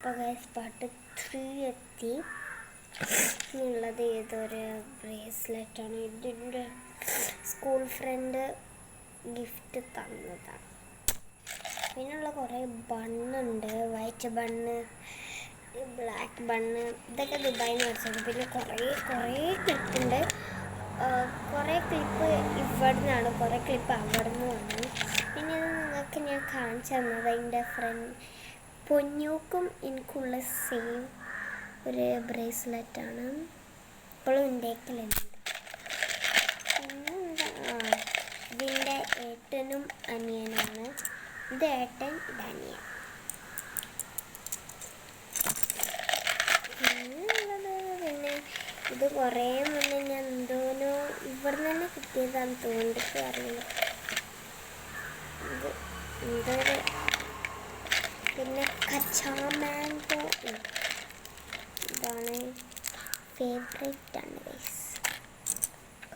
അപ്പോൾ guys part 3 എത്തി. ഉള്ളത് ഏതൊരു ബ്രേസ്ലെറ്റാണ്. ഇതിൻ്റെ സ്കൂൾ ഫ്രണ്ട് ഗിഫ്റ്റ് തന്നതാണ്. പിന്നെയുള്ള കുറേ ബണ്ണുണ്ട്, വൈറ്റ് ബണ്ണ്, ബ്ലാക്ക് ബണ്ണ്, ഇതൊക്കെ ദുബായിൽ നിന്ന് മേടിച്ചത്. പിന്നെ കുറേ ക്ലിപ്പുണ്ട്. കുറേ ക്ലിപ്പ് ഇവിടെ നിന്നാണ്, കുറേ ക്ലിപ്പ് അവിടെ നിന്ന് വന്നു. പിന്നെ ഇത് നിങ്ങൾക്ക് ഞാൻ കാണിച്ചു തന്നത് എൻ്റെ ഫ്രണ്ട് പൊന്നൂക്കും എനിക്കുള്ള സെയിം ഒരു ബ്രേസ്ലെറ്റാണ്. ഇപ്പോഴും ഉണ്ടാക്കലുണ്ട്. ഇതിൻ്റെ ഏട്ടനും അനിയനാണ്. ഇത് ഏട്ടൻ, ഇത് അനിയൻ. പിന്നെ ഇത് കുറേ മുന്നേ ഞാൻ എന്തോനോ ഇവിടെ നിന്ന് കിട്ടിയതാണെന്ന് തോന്നിട്ട് അറിയില്ല. ഇത് എന്തൊരു പിന്നെ കച്ചാ മാംഗോ, ഇതാണ് ഫേവറേറ്റ് ആണ് ഗൈസ്,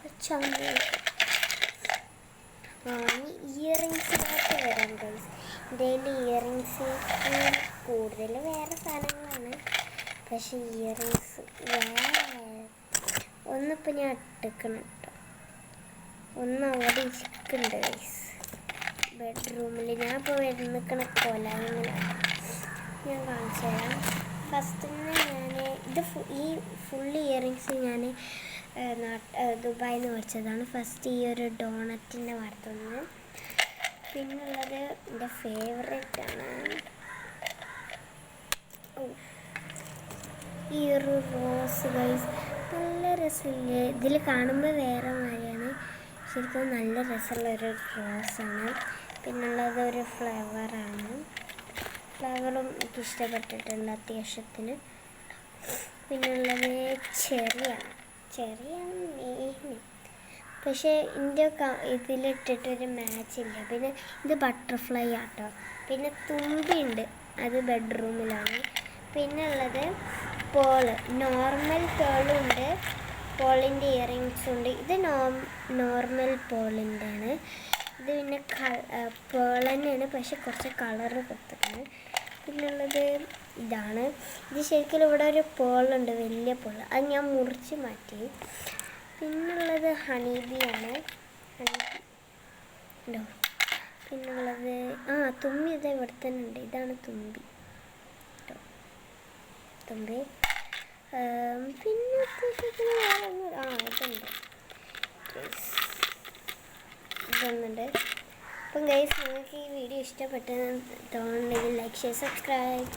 കച്ചാ മാംഗോ. ഇയറിങ്സിനകത്ത് വരാം ഗൈസ്. ഇതിൻ്റെ ഇയറിങ്സ് കൂടുതൽ വേറെ സാധനങ്ങളാണ്, പക്ഷെ ഇയറിങ്സ് ഒന്നിപ്പോൾ ഞാൻ ഇട്ടിക്കണം കേട്ടോ, ഒന്ന് അവിടെ ഇരിക്കുന്നുണ്ട് ഗൈസ് ബെഡ്റൂമിൽ. ഞാൻ ഇപ്പോൾ നിൽക്കണ കൊലാങ്ങനെ ഞാൻ കാണിച്ചു തരാം. ഫസ്റ്റ് ഞാൻ ഈ ഫുൾ ഇയറിങ്സ് ഞാൻ ദുബായിൽ നിന്ന് മേടിച്ചതാണ്. ഫസ്റ്റ് ഈ ഒരു ഡോണറ്റിൻ്റെ മരത്തുനിന്ന്. പിന്നുള്ളത് എൻ്റെ ഫേവറേറ്റാണ്, ഈ ഒരു റോസ് ഗൈസ്. നല്ല രസമില്ലേ, ഇതിൽ കാണുമ്പോൾ വേറെ മാതിരിയാണ്, ശരിക്കും നല്ല രസമുള്ളൊരു റോസാണ്. പിന്നുള്ളത് ഒരു ഫ്ലവറാണ്. ഫ്ലവറും എനിക്ക് ഇഷ്ടപ്പെട്ടിട്ടുണ്ട് അത്യാവശ്യത്തിന്. പിന്നുള്ളത് ചെറിയാണ് മെയിൻ, പക്ഷേ എൻ്റെ ഇതിലിട്ടിട്ടൊരു മാച്ചില്ല. പിന്നെ ഇത് ബട്ടർഫ്ലൈ ആട്ടോ. പിന്നെ തുമ്പിയുണ്ട്, അത് ബെഡ്റൂമിലാണ്. പിന്നെ ഉള്ളത് പേള്, നോർമൽ പേളും ഉണ്ട്, പേളിൻ്റെ ഇയറിങ്സും ഉണ്ട്. ഇത് നോർമൽ പേളിൻ്റെ ആണ്. ഇത് പിന്നെ പേൾ തന്നെയാണ്, പക്ഷെ കുറച്ച് കളറ് കൊടുത്തിട്ടുണ്ട്. പിന്നുള്ളത് ഇതാണ്. ഇത് ശരിക്കും ഇവിടെ ഒരു പേളുണ്ട്, വലിയ പേൾ, അത് ഞാൻ മുറിച്ച് മാറ്റി. പിന്നുള്ളത് ഹണിബിയാണ്, ഉണ്ടോ. പിന്നുള്ളത് തുമ്പി, ഇത് ഇവിടെ തന്നെ ഉണ്ട്, ഇതാണ് തുമ്പി കേട്ടോ, തുമ്പി. പിന്നെ ഇതൊന്നുണ്ട്. അപ്പം ഗൈസ്, നിങ്ങൾക്ക് ഈ വീഡിയോ ഇഷ്ടപ്പെട്ടെന്ന് തോന്നുന്നുണ്ടെങ്കിൽ ലൈക്ക്, ഷെയർ, സബ്സ്ക്രൈബ്.